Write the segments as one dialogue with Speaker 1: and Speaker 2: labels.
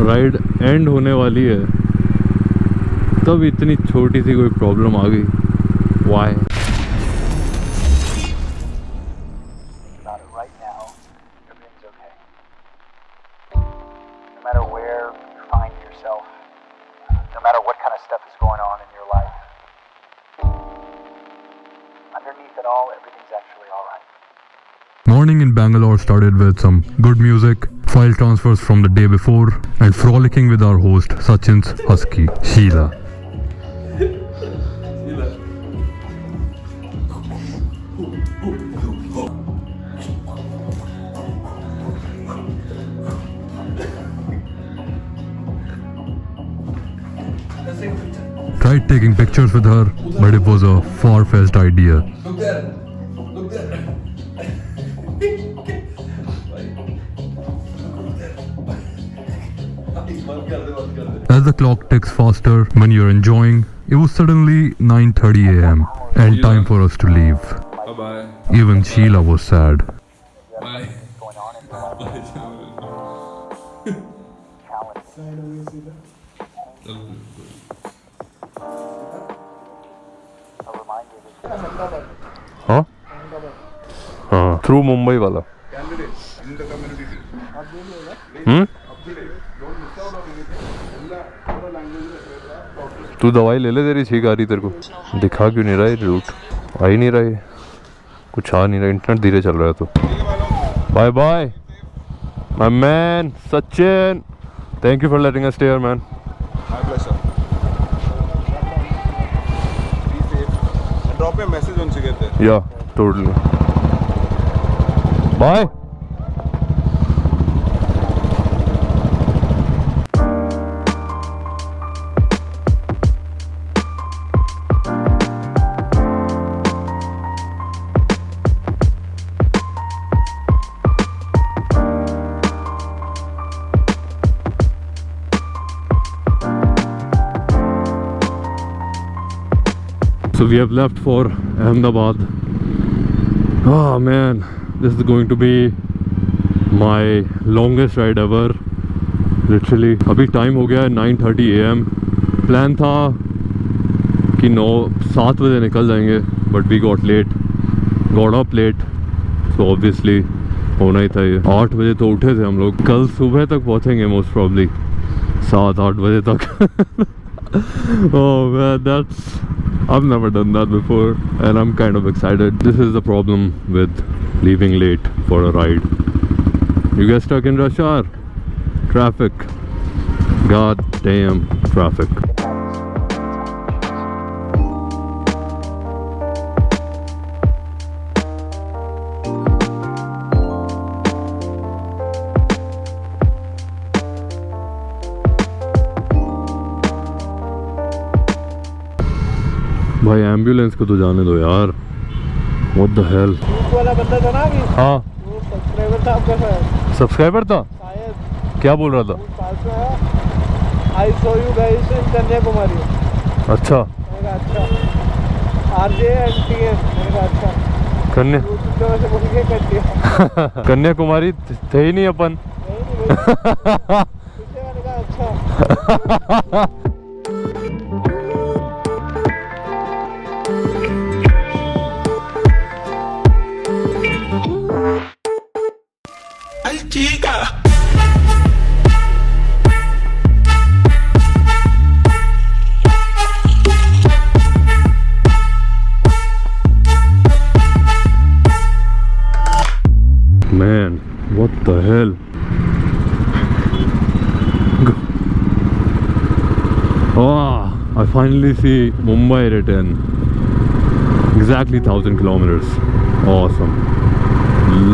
Speaker 1: Ride and होने वाली है तब इतनी छोटी सी कोई प्रॉब्लम आ गई। Y?
Speaker 2: Morning in Bangalore started with some good music, file transfers from the day before, and frolicking with our host Sachin's husky, Sheila. Tried taking pictures with her, but it was a far-fetched idea.
Speaker 3: Look there. Look there.
Speaker 2: As the clock ticks faster when you're enjoying, it was suddenly 9:30 a.m. and time for us to leave.
Speaker 3: Bye-bye.
Speaker 2: Even Sheila was sad.
Speaker 3: Bye.
Speaker 1: हाँ हाँ, through Mumbai वाला। तू दवाई ले ले, तेरी छींक आ रही तेरे को। दिखा क्यों नहीं रहा है रूट? आ ही नहीं रहा है, कुछ आ नहीं रहा, इंटरनेट धीरे चल रहा है। तो bye bye my man Sachin, thank you for letting us stay here man.
Speaker 4: My pleasure. Be safe. And drop me a message once you get there.
Speaker 1: Yeah, totally. Bye. So we have left for Ahmedabad. Oh man, this is going to be my longest ride ever. Literally, अभी time हो गया है 9:30 AM. Plan था कि 7 बजे निकल जाएंगे, but we got up late. So obviously होना ही था ये। 8 बजे तो उठे थे हम लोग। कल सुबह तक पहुँचेंगे most probably 7-8 बजे तक। Oh man, I've never done that before and I'm kind of excited. This is the problem with leaving late for a ride. You get stuck in rush hour. Traffic. God damn traffic. भाई ambulance को तो जाने दो यार। What the hell?
Speaker 5: वाला बंदा था ना अभी,
Speaker 1: हाँ,
Speaker 5: वो सब्सक्राइबर था आपका शायद।
Speaker 1: सब्सक्राइबर था।
Speaker 5: शायद
Speaker 1: क्या बोल रहा था?
Speaker 5: पास में आया, I saw you guys in Kanyakumari.
Speaker 1: अच्छा,
Speaker 5: मैंने कहा अच्छा। RJ and TM, मैंने कहा अच्छा।
Speaker 1: कन्या
Speaker 5: YouTube पे वैसे बोल के कर दिया।
Speaker 1: कन्याकुमारी थे ही नहीं अपन।
Speaker 5: नहीं पीछे मैंने कहा अच्छा।
Speaker 1: Man, what the hell? Oh, I finally see Mumbai written. Exactly 1,000 kilometers. Awesome.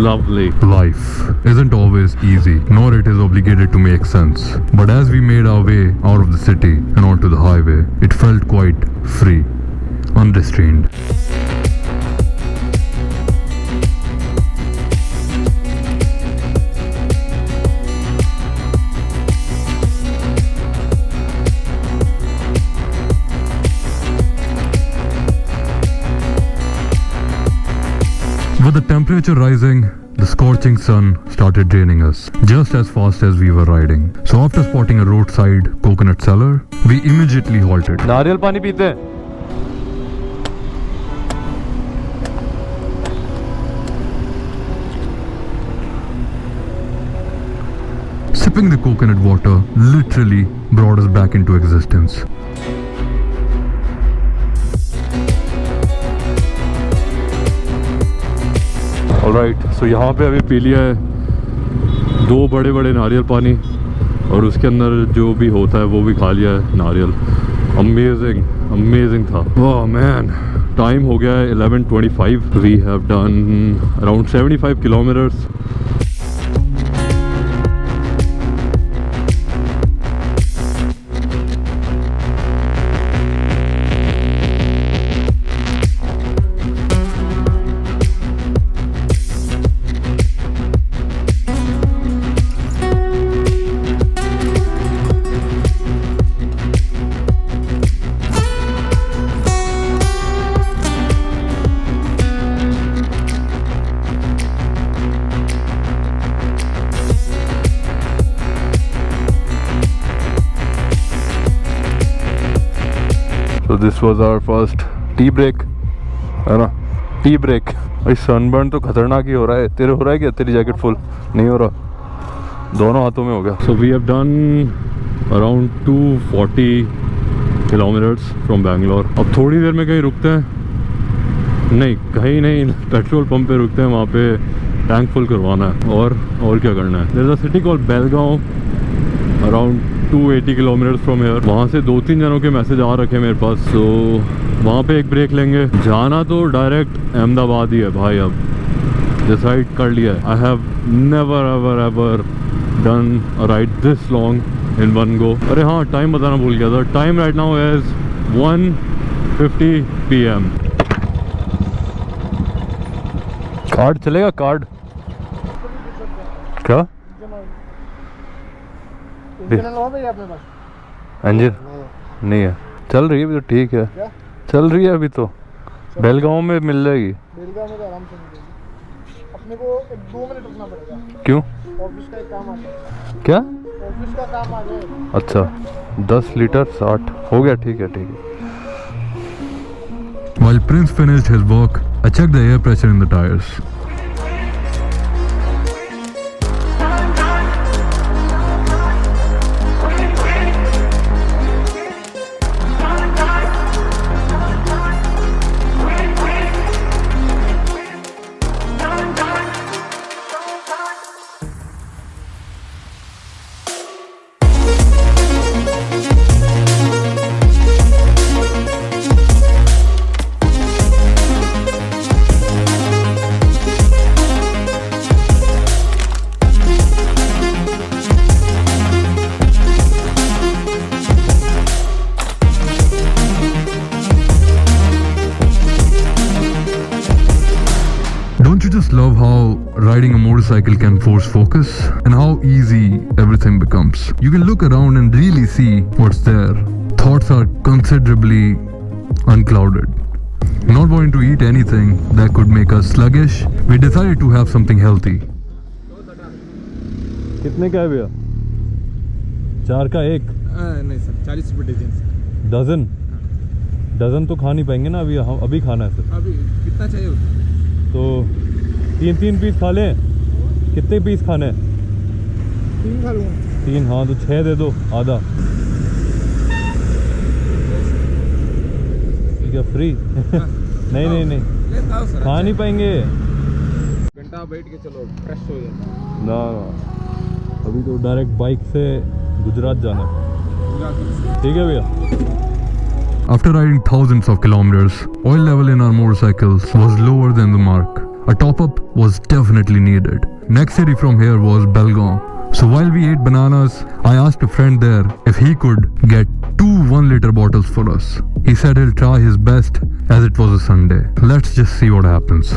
Speaker 1: Lovely.
Speaker 2: Life isn't always easy, nor it is obligated to make sense. But as we made our way out of the city and onto the highway, it felt quite free, unrestrained. With the temperature rising, the scorching sun started draining us just as fast as we were riding. So after spotting a roadside coconut seller, we immediately halted.
Speaker 1: नारियल पानी पीते हैं.
Speaker 2: Sipping the coconut water literally brought us back into existence.
Speaker 1: Alright, so यहाँ पे अभी P लिया है 2 बड़े बड़े नारियल पानी और उसके अंदर जो भी होता है वो भी खा लिया है नारियल. अमेजिंग था. वाह मैन, टाइम हो गया है 11:25. We have done around 75 kilometres. So this was our first tea break, है ना? Tea break. भाई सनबर्न तो खतरनाक ही हो रहा है. तेरे हो रहा है क्या? तेरी जैकेट फुल नहीं हो रहा? दोनों हाथों में हो गया. So we have done around 240 kilometres from Bangalore. अब थोड़ी देर में कहीं रुकते हैं. नहीं, कहीं नहीं, पेट्रोल पंप पे रुकते हैं. वहाँ पे टैंक फुल करवाना है और क्या करना है. There is a city called Belgaum around 280 kilometres from here. वहाँ से 2-3 जनों के मैसेज आ रखे मेरे पास. सो वहाँ पे एक ब्रेक लेंगे. जाना तो डायरेक्ट अहमदाबाद ही है भाई. अब डिसाइड कर लिया है. I have never ever done a ride this long in one go. अरे हाँ, टाइम बताना भूल गया था. Time right now is 1:50 PM. Card चलेगा? कार्ड क्या? इंजन नहीं है. चल रही है अभी तो. ठीक है, चल रही है अभी तो. बेलगांव में मिल जाएगी.
Speaker 5: बेलगांव में तो आराम से मिलेगी. अपने को 2 मिनट रुकना पड़ेगा.
Speaker 2: क्यों?
Speaker 5: ऑफिस का एक काम आ गया.
Speaker 2: क्या?
Speaker 5: ऑफिस का काम आ गया.
Speaker 2: अच्छा, 10 लीटर 60 हो गया. ठीक है, ठीक है. While Prince finished his work, I checked the air pressure in the tires. Don't you just love how riding a motorcycle can force focus and how easy everything becomes? You can look around and really see what's there. Thoughts are considerably unclouded. Not wanting to eat anything that could make us sluggish, we decided to have something healthy.
Speaker 1: कितने का है भैया? 4 का 1?
Speaker 4: नहीं sir, 40 रुपये dozen.
Speaker 1: Dozen? Dozen तो खा नहीं पाएंगे ना अभी. हम अभी खाना है सर.
Speaker 4: अभी कितना चाहिए?
Speaker 1: तो 3 पीस खा लें. कितने पीस खाने हैं?
Speaker 5: 3 खा लूँगा.
Speaker 1: 3? हाँ तो 6 दे दो, आधा. ठीक है, फ्री. नहीं खा नहीं पाएंगे.
Speaker 4: घंटा बैठ के चलो, फ्रेश हो जाए.
Speaker 1: ना अभी तो डायरेक्ट बाइक से गुजरात जाना है. ठीक है भैया.
Speaker 2: After riding thousands of kilometers, oil level in our motorcycles was lower than the mark. A top-up was definitely needed. Next city from here was Belgaum. So while we ate bananas, I asked a friend there if he could get 2 1-liter bottles for us. He said he'll try his best as it was a Sunday. Let's just see what happens.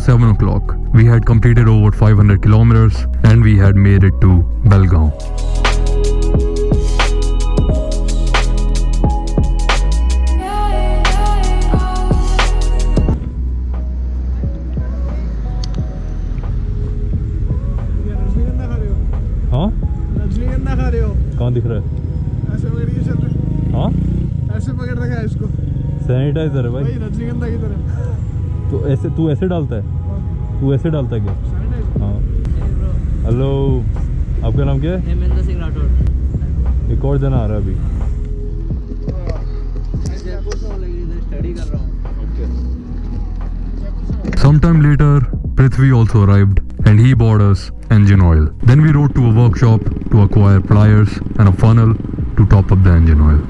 Speaker 2: was 7 o'clock. We had completed over 500 kilometers and we had made it to Belgaum.
Speaker 5: रजनीगंधा खा रहे हो?
Speaker 1: हाँ
Speaker 5: रजनीगंधा खा रहे हो?
Speaker 1: कहाँ दिख रहा है?
Speaker 5: ऐसे पकड़ के चल रहे?
Speaker 1: हाँ
Speaker 5: ऐसे पकड़ रखा है इसको
Speaker 1: सैनिटाइजर है
Speaker 5: भाई,
Speaker 1: भाई।
Speaker 5: रजनीगंधा की तरह।
Speaker 1: तो तू ऐसे डालता है? तू ऐसे डालता है क्या?
Speaker 5: सैनिटाइजर।
Speaker 1: हाँ हेलो, आपका नाम क्या है?
Speaker 6: हेमेंद्र सिंह राठौर।
Speaker 1: एक और जना आ रहा है अभी।
Speaker 6: मैं जयपुर से हूँ, लेकिन इधर स्टडी कर रहा हूँ।
Speaker 2: Sometime later, Prithvi also arrived and he bought us engine oil. Then we rode to a workshop to acquire pliers and a funnel to top up the engine oil.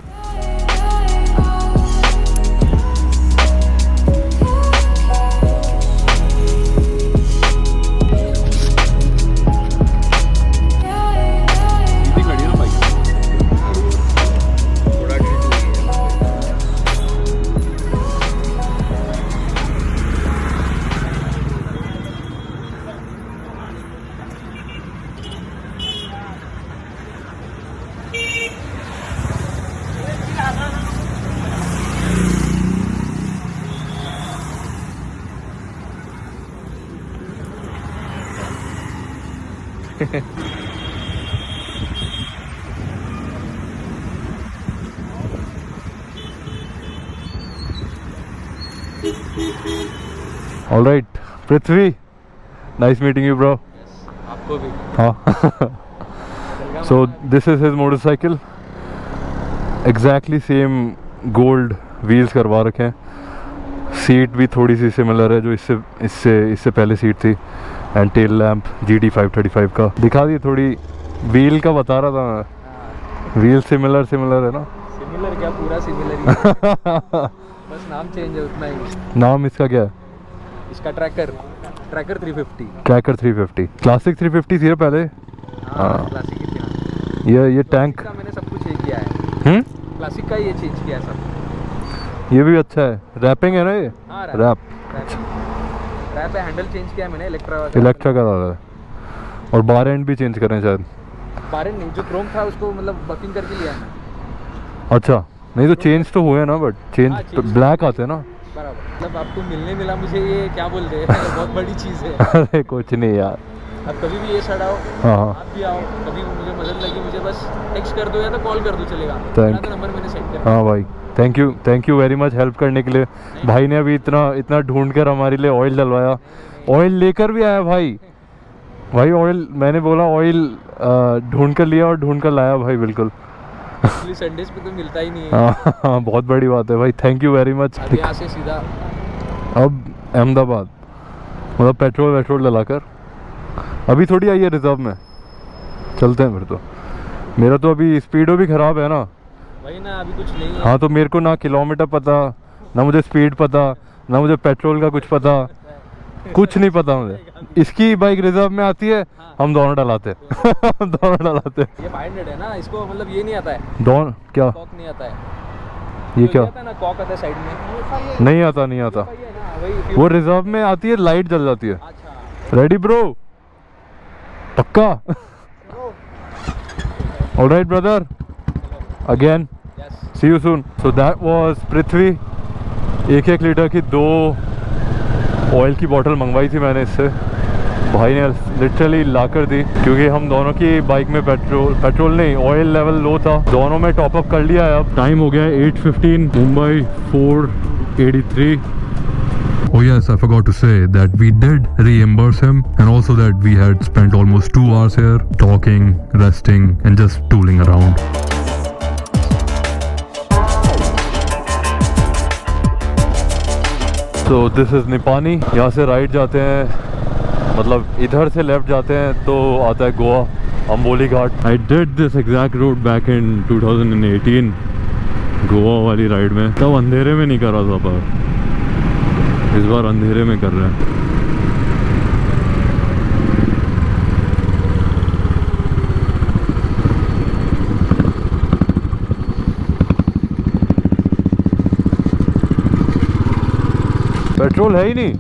Speaker 1: All right, Prithvi, nice meeting you, bro.
Speaker 3: आपको भी
Speaker 1: हाँ. So this is his motorcycle. Exactly same gold wheels करवा रखे हैं. Seat भी थोड़ी सी similar है जो इससे पहले सीट थी. एंड टेल लैम्प GT 535 का दिखा दी. थोड़ी व्हील का बता रहा था मैं. व्हील सिमिलर है ना?
Speaker 6: सिमिलर क्या, पूरा सिमिलर ही है। बस नाम चेंज है उतना ही।
Speaker 1: नाम इसका क्या है?
Speaker 6: इसका ट्रैकर 350।
Speaker 1: ट्रैकर 350. क्लासिक 350 थी ना पहले?
Speaker 6: हाँ, क्लासिक ही थी।
Speaker 1: ये टैंक
Speaker 6: का मैंने सब कुछ ये किया है। क्लासिक का ये चेंज किया है सब।
Speaker 1: ये भी अच्छा है. रैपिंग है ना ये?
Speaker 6: हाँ,
Speaker 1: रैप
Speaker 6: रैप है। हैंडल चेंज किया है मैंने, इलेक्ट्रा
Speaker 1: का डाला है. और बार एंड भी चेंज करें शायद.
Speaker 6: बारन नहीं, जो क्रोम था उसको मतलब बकिंग करके लिया है।
Speaker 1: अच्छा, नहीं तो चेंज तो हुए ना, बट चेंज तो ब्लैक आते हैं ना.
Speaker 6: बराबर। मतलब आपको मिलने मिला मुझे, ये क्या बोलते हैं, बहुत बड़ी चीज़ है।
Speaker 1: अरे कुछ नहीं यार.
Speaker 6: अब कभी भी ये साइड आओ,
Speaker 1: हाँ
Speaker 6: आप भी आओ, कभी मुझे मदद लगी मुझे बस टेक्स्ट कर दो या तो कॉल कर दो, चलेगा।
Speaker 1: Thank-
Speaker 6: नंबर मैंने सेंड कर।
Speaker 1: हाँ भाई, thank you very much help करने के लिए. भाई ने अभी इतना ढूंढ कर हमारे लिए ऑयल डलवाया. ऑयल लेकर भी आया भाई ऑयल. मैंने बोला ऑयल ढूंढ कर लिया और ढूंढ कर लाया भाई. बिल्कुल.
Speaker 6: एक्चुअली संडेज पे तो मिलता ही नहीं है।
Speaker 1: हाँ, बहुत बड़ी बात है भाई. Thank you very much.
Speaker 6: अब यहाँ से सीधा
Speaker 1: अब अहमदाबाद, मतलब पेट्रोल डलाकर. अभी थोड़ी आई है रिजर्व में. चलते हैं फिर. तो मेरा तो अभी स्पीडो भी ख़राब है ना.
Speaker 6: वही ना, अभी कुछ नहीं है।
Speaker 1: हाँ, तो मेरे को ना किलोमीटर पता, ना मुझे स्पीड पता, ना मुझे पेट्रोल का कुछ पता. कुछ नहीं पता मुझे. इसकी बाइक रिजर्व में आती है, हम दोनों डलाते
Speaker 6: ये 500 है ना, इसको मतलब ये नहीं आता है,
Speaker 1: दोनों क्या?
Speaker 6: कॉक नहीं आता है।
Speaker 1: ये
Speaker 6: जो
Speaker 1: क्या?
Speaker 6: आता है ना, कॉक आता है साइड में।
Speaker 1: नहीं आता
Speaker 6: ये है ना, वही
Speaker 1: वो रिजर्व में आती है, लाइट जल जाती है.
Speaker 6: अच्छा,
Speaker 1: रेडी ब्रो? पक्का? Alright brother, again
Speaker 6: yes.
Speaker 1: See you soon. So that was Prithvi. 1 litre की 2 ऑयल की बोतल मंगवाई थी मैंने इससे. भाई ने लिटरली ला कर दी, क्योंकि हम दोनों की बाइक में पेट्रोल नहीं, ऑयल लेवल लो था. दोनों में टॉपअप कर लिया है. अब टाइम हो गया है 8:15. Mumbai 4:83.
Speaker 2: Oh yes, I forgot to say that we did reimburse him, and also that we had spent almost 2 hours here talking, resting and just tooling around.
Speaker 1: So this is Nipani. यहाँ से right जाते हैं, मतलब इधर से लेफ्ट जाते हैं तो आता है Goa, Amboli Ghat. I did this exact route back in 2018 Goa वाली राइड में. तब अंधेरे में नहीं कर रहा था, पर इस बार अंधेरे में कर रहे हैं. पेट्रोल है ही नहीं.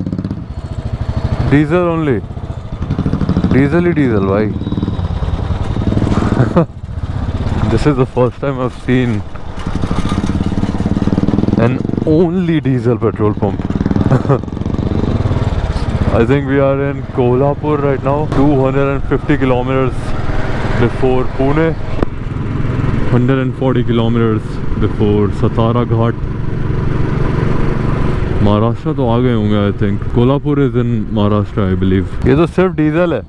Speaker 1: डीजल ओनली, डीजल ही डीजल भाई. This is the first time I've seen an only diesel petrol pump. I think we are in Kolhapur right now, 250 kilometers before Pune, 140 kilometers before Satara Ghat. Maharashtra तो आ गए होंगे I think. Kolhapur is in Maharashtra I believe. ये तो सिर्फ diesel है,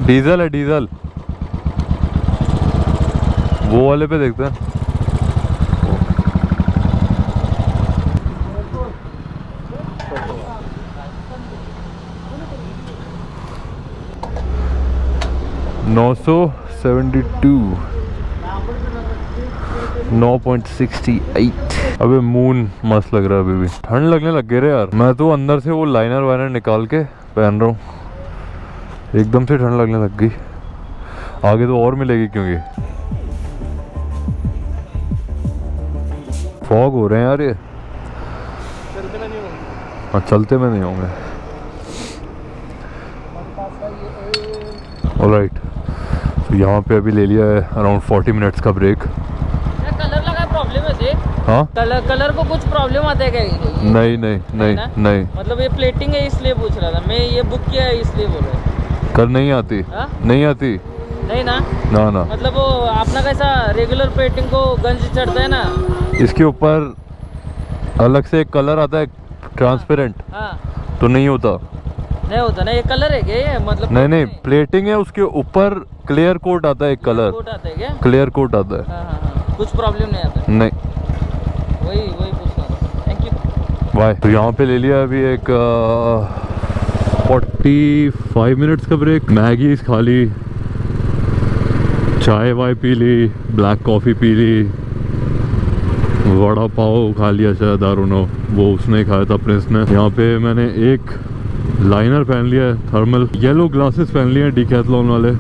Speaker 1: diesel है diesel. वो वाले पे देखते हैं. $972, 9.68. अबे मून मस्त लग रहा है. अभी भी ठंड लगने लग गई रे यार. मैं तो अंदर से वो लाइनर वाइनर निकाल के पहन रहा हूँ. एकदम से ठंड लगने लग गई. आगे तो और मिलेगी क्योंकि फॉग हो रहे हैं यार. ये हाँ चलते में नहीं होंगे. ऑलराइट, तो यहाँ पे अभी ले लिया है अराउंड 40 मिनट्स का ब्रेक.
Speaker 6: कलर लगा प्रॉब्लम है जी.
Speaker 1: हाँ
Speaker 6: कलर को कुछ प्रॉब्लम आता है क्या?
Speaker 1: नहीं नहीं नहीं नहीं.
Speaker 6: मतलब ये प्लेटिंग है इसलिए पूछ रहा था मैं. ये बुक किया है इसलिए बोल रहा.
Speaker 1: कर नहीं आती. नहीं आती.
Speaker 6: नहीं ना
Speaker 1: ना ना.
Speaker 6: मतलब वो अपना कैसा रेगुलर प्लेटिंग को गंज चढ़ता है ना,
Speaker 1: इसके ऊपर अलग से एक कलर आता है ट्रांसपेरेंट.
Speaker 6: हाँ
Speaker 1: तो नहीं होता.
Speaker 6: नहीं होता ना. ये कलर है क्या ये? मतलब
Speaker 1: नहीं नहीं, प्लेटिंग है, उसके ऊपर क्लियर कोट आता है. एक कलर
Speaker 6: कोट आता है क्या?
Speaker 1: क्लियर कोट आता है.
Speaker 6: हाँ. कुछ प्रॉब्लम नहीं आता.
Speaker 1: नहीं.
Speaker 6: वही पूछ रहा था. Thank you.
Speaker 1: बाय. तो यहाँ पे ले लिया अभी एक 45 मिनट्स का ब्रेक. मैगी खा ली, चाय वाय पी ली, ब्लैक कॉफ़ी पी ली, वड़ा पाव खा लिया शायद, आई डोंट नो. वो उसने खाया था अपने इसने. यहाँ पे मैंने एक लाइनर पहन लिया है थर्मल. येलो ग्लासेस पहन लिए हैं डिकैथलॉन वाले,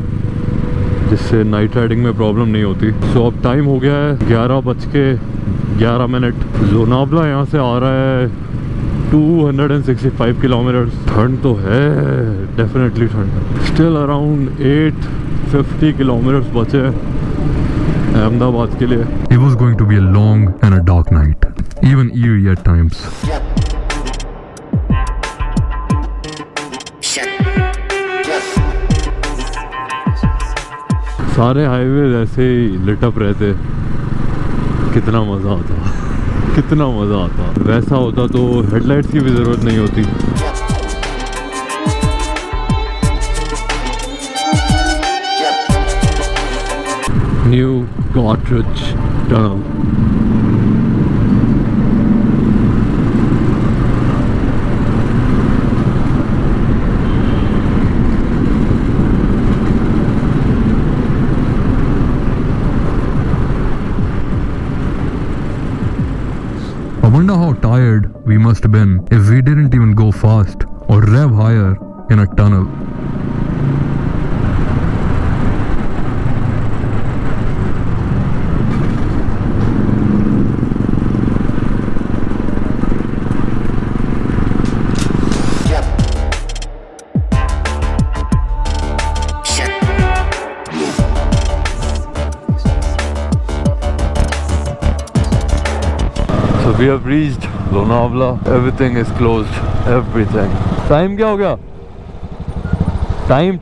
Speaker 1: जिससे नाइट राइडिंग में प्रॉब्लम नहीं होती. सो अब टाइम हो गया है 11:11. लोनावला यहाँ से आ रहा है 265 किलोमीटर. ठंड तो है डेफिनेटली ठंड. स्टिल अराउंड 850 किलोमीटर्स बचे हैं अहमदाबाद के लिए.
Speaker 2: It was going to be a long and a dark night, even eerie at times.
Speaker 1: सारे हाईवे ऐसे ही लिटअप रहते. कितना मज़ा आता, कितना मज़ा आता. वैसा होता तो हेडलाइट्स की भी ज़रूरत नहीं होती. New Godrej tunnel.
Speaker 2: I wonder how tired we must have been if we didn't even go fast or rev higher in a tunnel.
Speaker 1: So we have reached Lonavala. Everything is closed. Everything. Time क्या हो गया? Time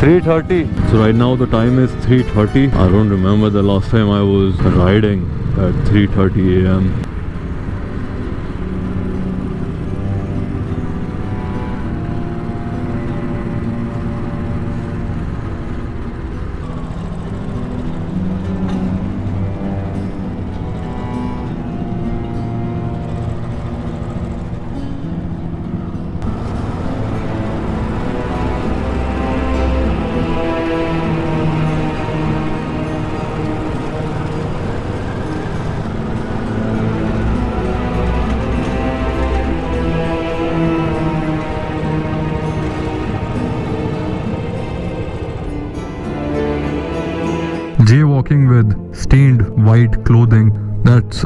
Speaker 1: 3:30. So right now the time is 3:30. I don't remember the last time I was riding at 3:30 a.m.
Speaker 2: stained white clothing. That's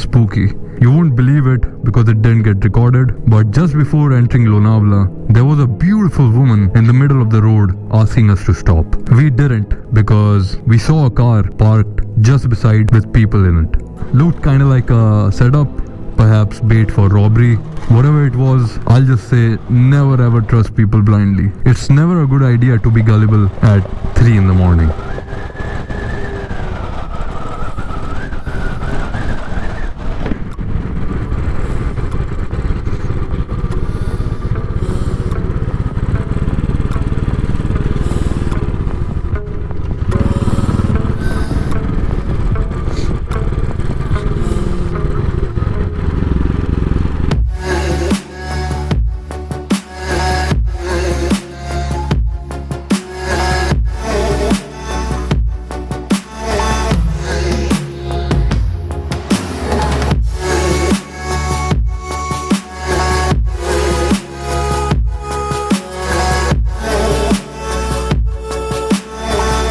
Speaker 2: spooky. You won't believe it because it didn't get recorded, but just before entering Lonavala, there was a beautiful woman in the middle of the road asking us to stop. We didn't because we saw a car parked just beside with people in it. Looked kinda like a setup, perhaps bait for robbery. Whatever it was, I'll just say never ever trust people blindly. It's never a good idea to be gullible at 3 in the morning.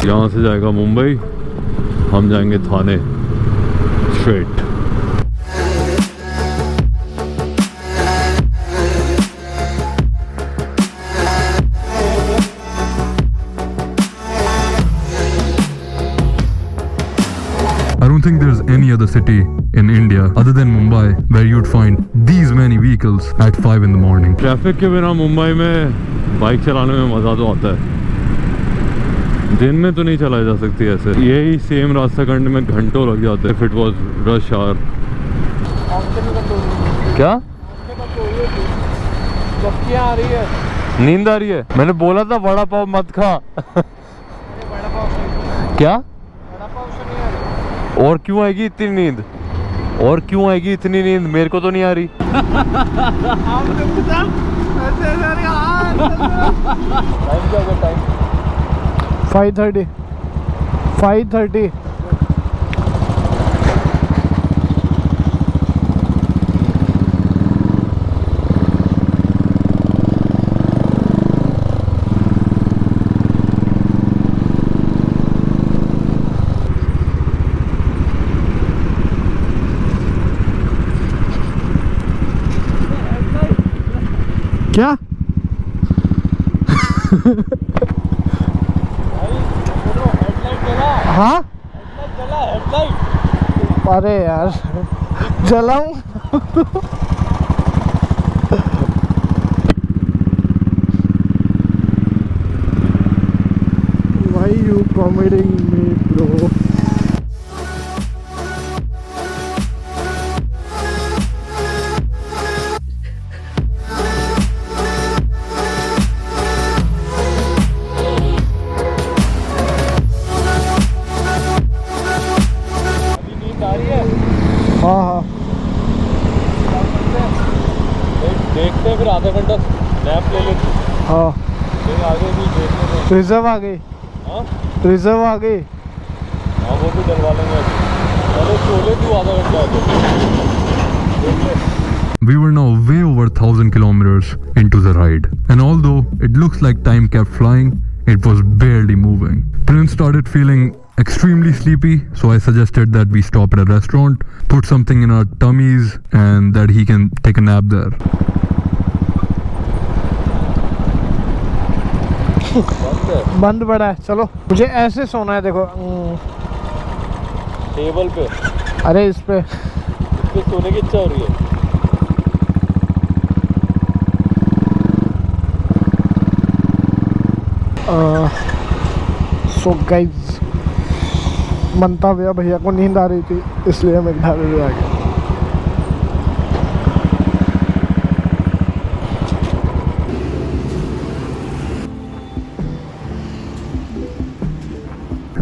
Speaker 1: यहाँ से जाएगा मुंबई, हम जाएंगे थाने straight.
Speaker 2: I don't think there's any other city in India other than Mumbai where you'd find these many vehicles at 5 in the morning.
Speaker 1: Traffic के बिना मुंबई में bike चलाने में मज़ा तो आता है, दिन में तो नहीं चलाई जा सकती ऐसे। यही सेम रास्ता करने में घंटों लग जाते हैं। If it was rush hour. क्या
Speaker 5: आ रही है,
Speaker 1: नींद आ रही है? मैंने बोला था वड़ा पाव मत खा। क्या और क्यों आएगी इतनी नींद? और क्यों आएगी इतनी नींद? मेरे को तो नहीं आ रही।
Speaker 5: 5:30 5:30 क्या? हाँ अरे यार जलाऊं? Why you committing me, bro? हाँ हाँ
Speaker 1: देखते फिर आधा घंटा नैप ले लेते।
Speaker 5: हाँ
Speaker 1: फिर आगे भी देखने।
Speaker 5: रिजर्व आ गई।
Speaker 1: हाँ
Speaker 5: रिजर्व आ गई।
Speaker 1: हाँ वो भी डलवा लेंगे। चलो चोले तू आधा घंटा आगे।
Speaker 2: We were now way over 1,000 kilometers into the ride, and although it looks like time kept flying, it was barely moving. Prince started feeling extremely sleepy, so I suggested that we stop at a restaurant, put something in our tummies, and that he can take a nap there.
Speaker 5: बंद पड़ा है, चलो मुझे ऐसे सोना है। देखो
Speaker 1: table पे।
Speaker 5: अरे इस पे
Speaker 1: सोने की इच्छा हो रही है।
Speaker 5: सो गाइज, मंतव्य भैया को नींद आ रही थी, इसलिए हम एक ढाबे पे आ गए।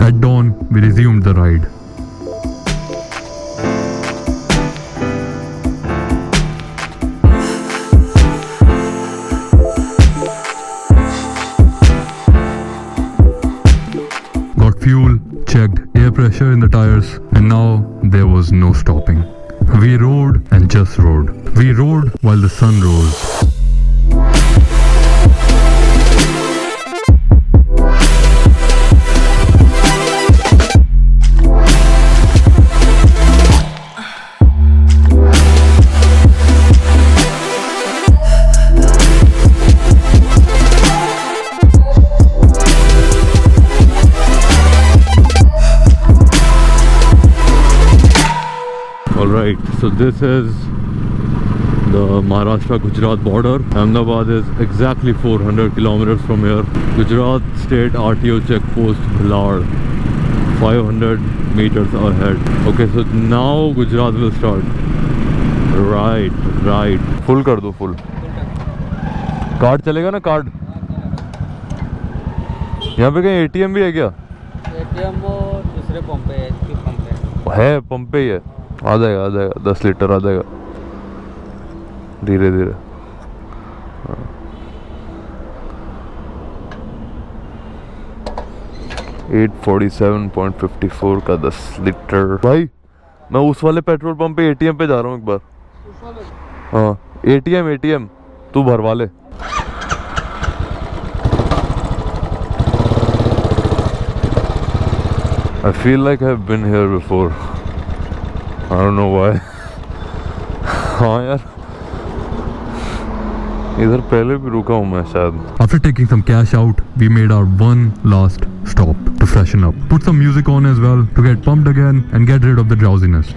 Speaker 2: At dawn, we resumed the ride. Got fuel, checked air pressure in the tires, and now there was no stopping. We rode and just rode. We rode while the sun rose.
Speaker 1: All right, so this is the Maharashtra-Gujarat border. Ahmedabad is exactly 400 kilometers from here. Gujarat State RTO checkpost Bhilad, 500 meters ahead. Okay, so now Gujarat will start. Right. Full कर दो, full. Card चलेगा ना, card? यहाँ पे कहीं ATM भी है क्या?
Speaker 6: ATM वो दूसरे पंप पे
Speaker 1: है, पंप पे ही है. आ जाएगा 10 लीटर आ जाएगा धीरे धीरे. 847.54 का 10 लीटर. भाई मैं उस वाले पेट्रोल पंप पे ATM पे जा रहा हूँ एक बार. हाँ, ATM तू भरवा ले. I feel like I've been here before. I don't know why. हाँ यार, इधर पहले भी रुका हूँ मैं शायद.
Speaker 2: After taking some cash out, we made our one last stop to freshen up. Put some music on as well to get pumped again and get rid of the drowsiness.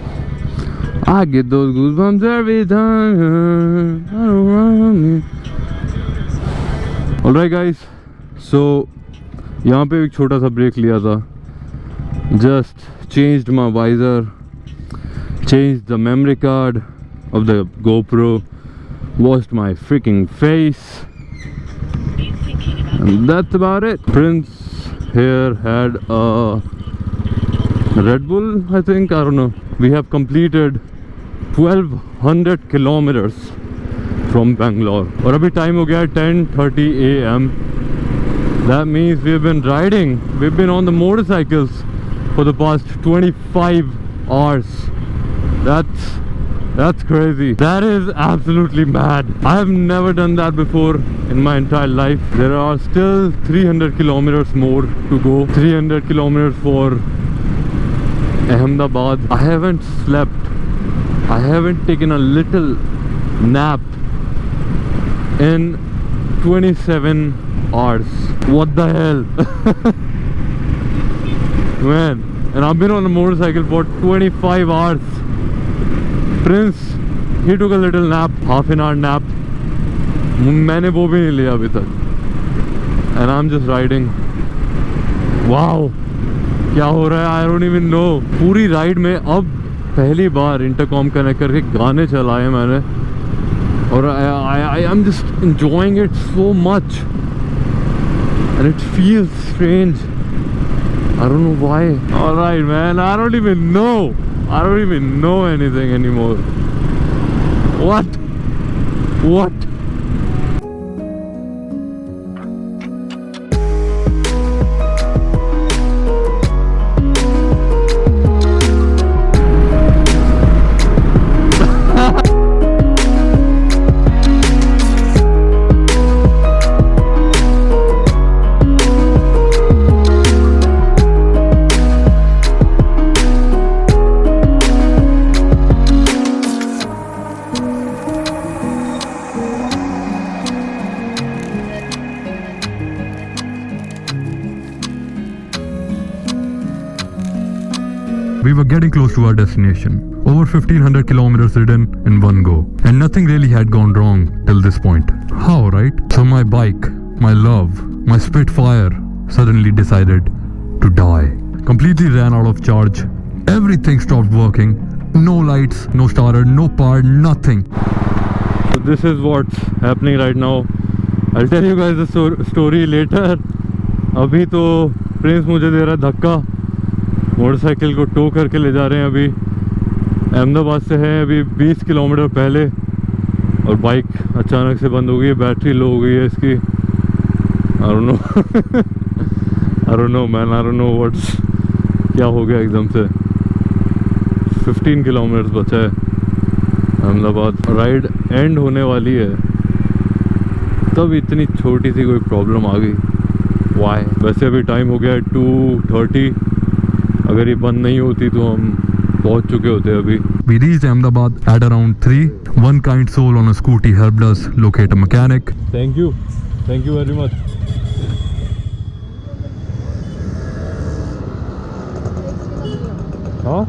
Speaker 1: I get those goosebumps every time. Alright guys, so यहाँ पे एक छोटा सा break लिया था. Just changed my visor, changed the memory card of the GoPro, washed my freaking face, and that's about it. Prince here had a Red Bull, I think, I don't know. We have completed 1200 kilometers from Bangalore. और अभी time हो गया 10:30 AM. That means we've been riding, we've been on the motorcycles for the past 25 hours. That's crazy. That is absolutely mad. I have never done that before in my entire life. There are still 300 kilometers more to go. 300 kilometers for Ahmedabad. I haven't slept. I haven't taken a little nap in 27 hours. What the hell? Man, and I've been on a motorcycle for 25 hours. Prince, he took a little nap, half an hour nap. मैंने वो भी नहीं लिया अभी तक. And I'm just riding. Wow, क्या हो रहा है? I don't even know. पूरी राइड में अब पहली बार इंटरकॉम कनेक्ट करके गाने चलाए मैंने. और I am just enjoying it so much. And it feels strange. I don't know why. Alright man, I don't even know anything anymore. What?
Speaker 2: We were getting close to our destination. Over 1500 kilometers ridden in one go. And nothing really had gone wrong till this point. How, right? So my bike, my love, my Spitfire suddenly decided to die. Completely ran out of charge. Everything stopped working. No lights, no starter, no power, nothing.
Speaker 1: So this is what's happening right now. I'll tell you guys the story later. अभी तो Prince मुझे दे रहा है धक्का. Motorcycle को to करके ले जा रहे हैं. अभी अहमदाबाद से है अभी 20 किलोमीटर पहले. और बाइक अचानक से बंद हो गई है. बैटरी लो हो गई है इसकी. I don't know man, I don't know what's क्या हो गया एकदम से. 15 किलोमीटर बचा है अहमदाबाद. राइड एंड होने वाली है तब इतनी छोटी सी कोई प्रॉब्लम आ गई. वाई. वैसे अभी टाइम हो गया है 2:30. अगर ये बंद नहीं होती तो हम पहुंच चुके होते अभी.
Speaker 2: We reached Ahmedabad at around 3. One kind soul on a scooty helped us locate a mechanic.
Speaker 1: Thank you very much. हाँ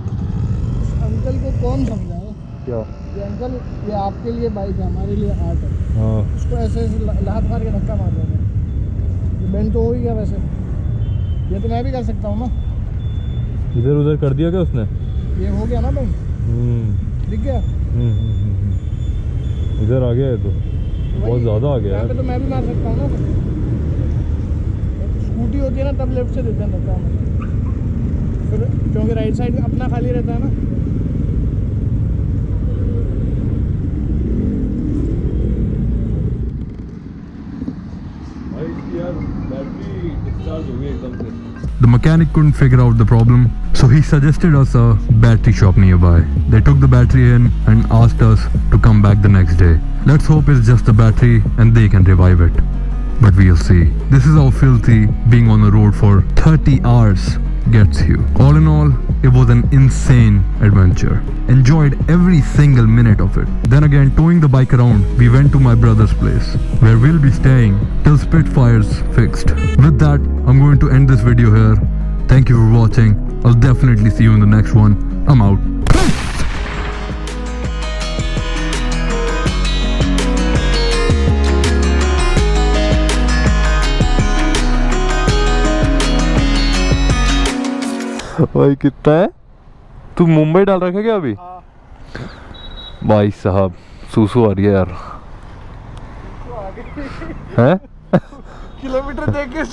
Speaker 5: अंकल को कौन समझाए
Speaker 1: क्या?
Speaker 5: ये अंकल, ये आपके लिए बाइक है, हमारे लिए आर्ट है।
Speaker 1: हाँ
Speaker 5: उसको ऐसे लात मार के धक्का मार देते हैं। ये बेंड तो हो ही गया वैसे, ये तो मैं भी कर सकता हूँ ना।
Speaker 1: इधर उधर कर दिया क्या उसने?
Speaker 5: ये हो गया ना बेंड, दिख गया।
Speaker 1: इधर आ गया है तो बहुत ज़्यादा आ गया
Speaker 5: यहाँ पे
Speaker 1: है।
Speaker 5: तो मैं भी मार सकता हूँ ना। स्कूटी होती है ना तब लेफ्ट से देते हैं धक्का हमें, फिर क्योंकि राइट साइड अपना खाली रहता है ना।
Speaker 1: भाई यार बैटरी डिस्चार्ज हो गई एकदम से।
Speaker 2: The mechanic couldn't figure out the problem, so he suggested us a battery shop nearby. They took the battery in and asked us to come back the next day. Let's hope it's just the battery and they can revive it. But we'll see. This is how filthy being on the road for 30 hours gets you. All in all, it was an insane adventure. Enjoyed every single minute of it. Then again, towing the bike around, we went to my brother's place, where we'll be staying till Spitfire's fixed. With that, I'm going to end this video here. Thank you for watching. I'll definitely see you in the next one. I'm out.
Speaker 1: भाई कितना है? तू मुंबई डाल रखा है क्या अभी? भाई साहब सूसू आ रही है यार। हैं?
Speaker 5: किलोमीटर देख के